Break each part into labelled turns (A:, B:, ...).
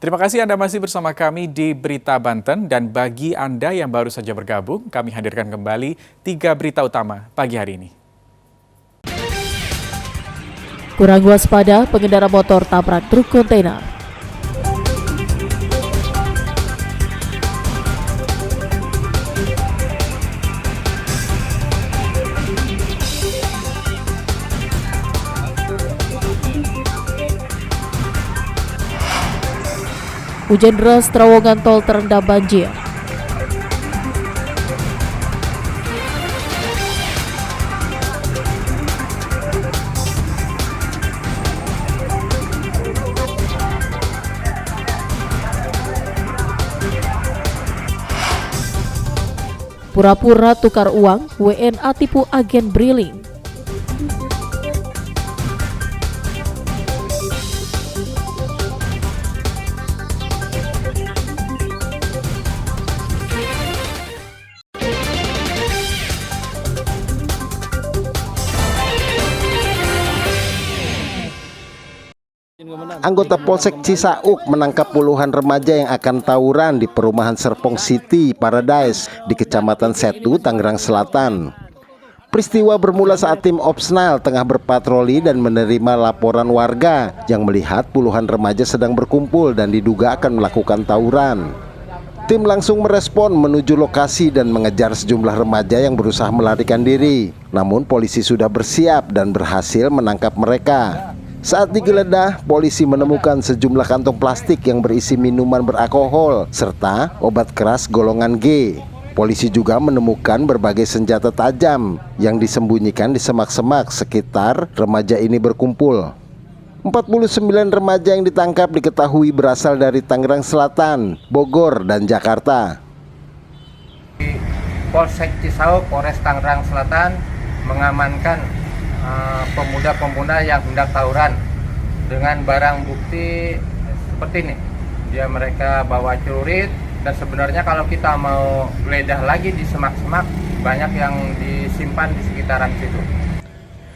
A: Terima kasih Anda masih bersama kami di Berita Banten, dan bagi Anda yang baru saja bergabung, kami hadirkan kembali 3 berita utama pagi hari ini.
B: Kurang waspada, pengendara motor tabrak truk kontainer. Hujan deras, terowongan tol terendam banjir. Pura-pura tukar uang, WNA tipu agen Briling.
C: Anggota Polsek Cisauk menangkap puluhan remaja yang akan tawuran di perumahan Serpong City Paradise di Kecamatan Setu, Tangerang Selatan. Peristiwa bermula saat tim Opsnal tengah berpatroli dan menerima laporan warga yang melihat puluhan remaja sedang berkumpul dan diduga akan melakukan tawuran. Tim langsung merespon menuju lokasi dan mengejar sejumlah remaja yang berusaha melarikan diri. Namun polisi sudah bersiap dan berhasil menangkap mereka. Saat digeledah, polisi menemukan sejumlah kantong plastik yang berisi minuman beralkohol serta obat keras golongan G. Polisi juga menemukan berbagai senjata tajam yang disembunyikan di semak-semak sekitar remaja ini berkumpul. 49 remaja yang ditangkap diketahui berasal dari Tangerang Selatan, Bogor, dan Jakarta.
D: Polsek Cisauk, Polres Tangerang Selatan mengamankan pemuda-pemuda yang hendak tawuran dengan barang bukti seperti ini. Mereka bawa celurit, dan sebenarnya kalau kita mau geledah lagi di semak-semak, banyak yang disimpan di sekitaran situ.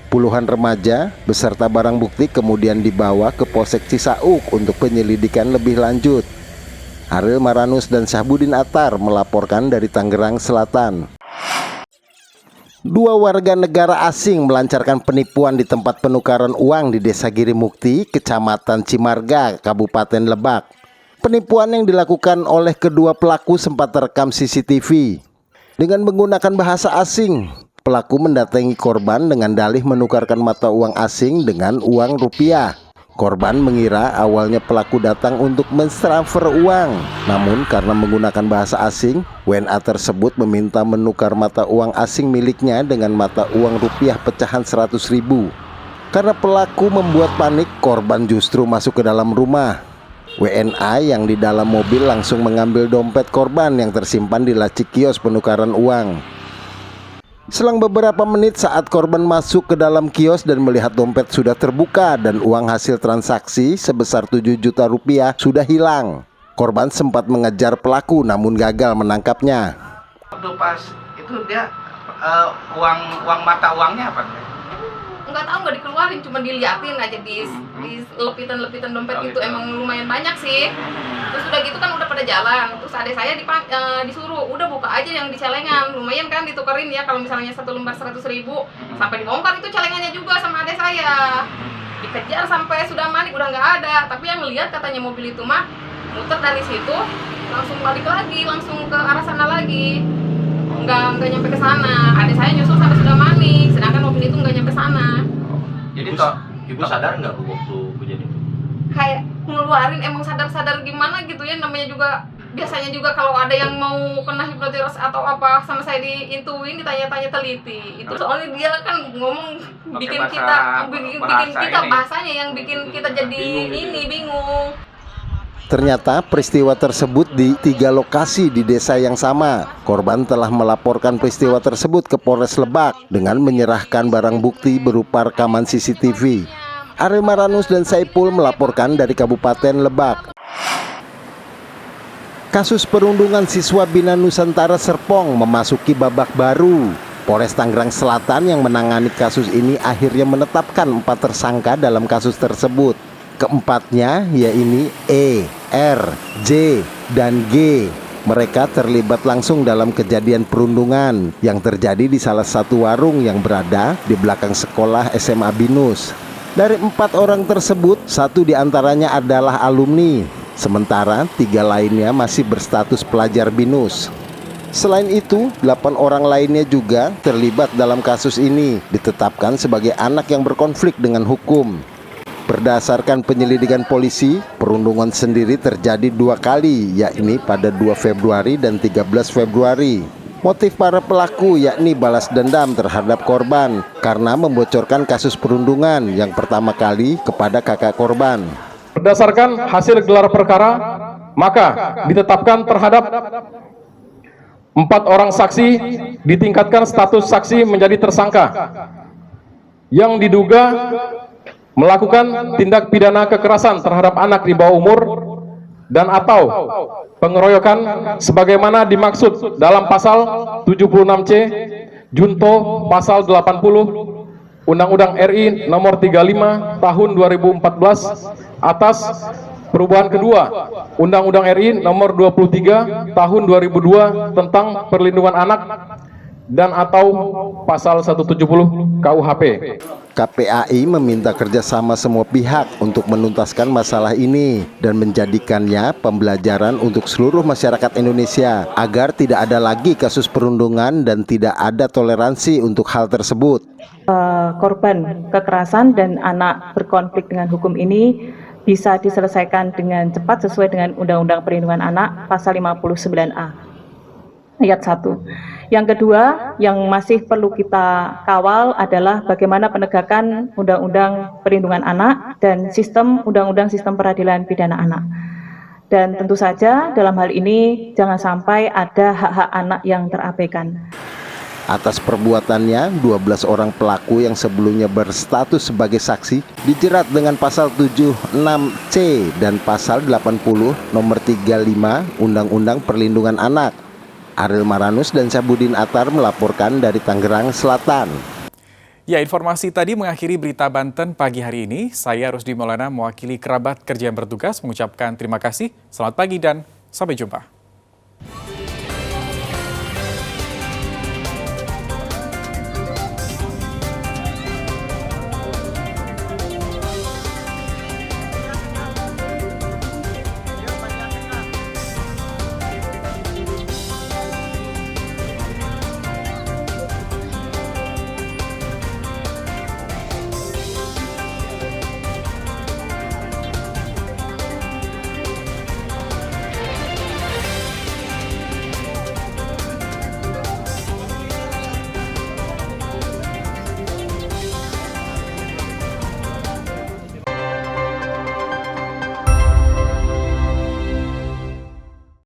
C: Puluhan remaja beserta barang bukti kemudian dibawa ke Polsek Cisauk untuk penyelidikan lebih lanjut. Ariel Maranus dan Syahbudin Atar melaporkan dari Tangerang Selatan. 2 warga negara asing melancarkan penipuan di tempat penukaran uang di Desa Girimukti, Kecamatan Cimarga, Kabupaten Lebak. Penipuan yang dilakukan oleh kedua pelaku sempat terekam CCTV. Dengan menggunakan bahasa asing, pelaku mendatangi korban dengan dalih menukarkan mata uang asing dengan uang rupiah. Korban mengira awalnya pelaku datang untuk mentransfer uang. Namun karena menggunakan bahasa asing, WNA tersebut meminta menukar mata uang asing miliknya dengan mata uang rupiah pecahan 100.000. Karena pelaku membuat panik, korban justru masuk ke dalam rumah. WNA yang di dalam mobil langsung mengambil dompet korban yang tersimpan di laci kios penukaran uang. Selang beberapa menit saat korban masuk ke dalam kios dan melihat dompet sudah terbuka dan uang hasil transaksi sebesar 7 juta rupiah sudah hilang. Korban sempat mengejar pelaku namun gagal menangkapnya.
D: Waktu pas itu dia uang mata uangnya apa?
E: Nggak tahu, nggak dikeluarin, cuma diliatin aja di lepitan dompet itu. Emang lumayan banyak sih. Terus udah gitu kan udah pada jalan, terus adik saya disuruh udah buka aja yang di celengan, lumayan kan ditukerin ya, kalau misalnya satu lembar 100.000, sampai dibongkar itu celengannya juga sama adik saya. Dikejar sampai sudah manik udah nggak ada, tapi yang lihat katanya mobil itu mah muter dari situ langsung balik lagi, langsung ke arah sana lagi, nggak nyampe ke sana. Adik saya nyusul sampai sudah manik, sedangkan mobil itu nggak nyampe sana.
D: Jadi ibu sadar nggak bu waktu kejadian itu?
E: Kayak ngeluarin, emang sadar-sadar gimana gitu ya, namanya juga biasanya juga kalau ada yang mau kena hipnotis atau apa sama saya diintuin, ditanya-tanya teliti. Itu soalnya dia kan ngomong bikin kita bahasanya yang bikin kita jadi bingung.
C: Ternyata peristiwa tersebut di 3 lokasi di desa yang sama. Korban telah melaporkan peristiwa tersebut ke Polres Lebak dengan menyerahkan barang bukti berupa rekaman CCTV. Ariel Maranus dan Saipul melaporkan dari Kabupaten Lebak. Kasus perundungan siswa Bina Nusantara Serpong memasuki babak baru. Polres Tangerang Selatan yang menangani kasus ini akhirnya menetapkan 4 tersangka dalam kasus tersebut. Keempatnya yaitu E, R, J, dan G. Mereka terlibat langsung dalam kejadian perundungan yang terjadi di salah satu warung yang berada di belakang sekolah SMA Binus. Dari 4 orang tersebut, 1 diantaranya adalah alumni, sementara 3 lainnya masih berstatus pelajar Binus. Selain itu, 8 orang lainnya juga terlibat dalam kasus ini, ditetapkan sebagai anak yang berkonflik dengan hukum. Berdasarkan penyelidikan polisi, perundungan sendiri terjadi 2 kali, yakni pada 2 Februari dan 13 Februari. Motif para pelaku yakni balas dendam terhadap korban karena membocorkan kasus perundungan yang pertama kali kepada kakak korban.
F: Berdasarkan hasil gelar perkara, maka ditetapkan terhadap 4 orang saksi ditingkatkan status saksi menjadi tersangka yang diduga melakukan tindak pidana kekerasan terhadap anak di bawah umur dan atau pengeroyokan sebagaimana dimaksud dalam pasal 76C junto pasal 80 Undang-Undang RI nomor 35 tahun 2014 atas perubahan kedua Undang-Undang RI nomor 23 tahun 2002 tentang perlindungan anak dan atau pasal 170 KUHP.
C: KPAI meminta kerjasama semua pihak untuk menuntaskan masalah ini dan menjadikannya pembelajaran untuk seluruh masyarakat Indonesia agar tidak ada lagi kasus perundungan dan tidak ada toleransi untuk hal tersebut.
G: Korban kekerasan dan anak berkonflik dengan hukum ini bisa diselesaikan dengan cepat sesuai dengan Undang-Undang Perlindungan Anak pasal 59A ayat 1. Yang kedua, yang masih perlu kita kawal adalah bagaimana penegakan Undang-Undang Perlindungan Anak dan Undang-Undang Sistem Peradilan Pidana Anak. Dan tentu saja dalam hal ini jangan sampai ada hak-hak anak yang terabaikan.
C: Atas perbuatannya, 12 orang pelaku yang sebelumnya berstatus sebagai saksi dijerat dengan pasal 76C dan pasal 80 nomor 35 Undang-Undang Perlindungan Anak. Ariel Maranus dan Syahbudin Attar melaporkan dari Tangerang Selatan.
A: Ya, informasi tadi mengakhiri berita Banten pagi hari ini. Saya Rusdi Maulana mewakili kerabat kerja yang bertugas mengucapkan terima kasih. Selamat pagi dan sampai jumpa.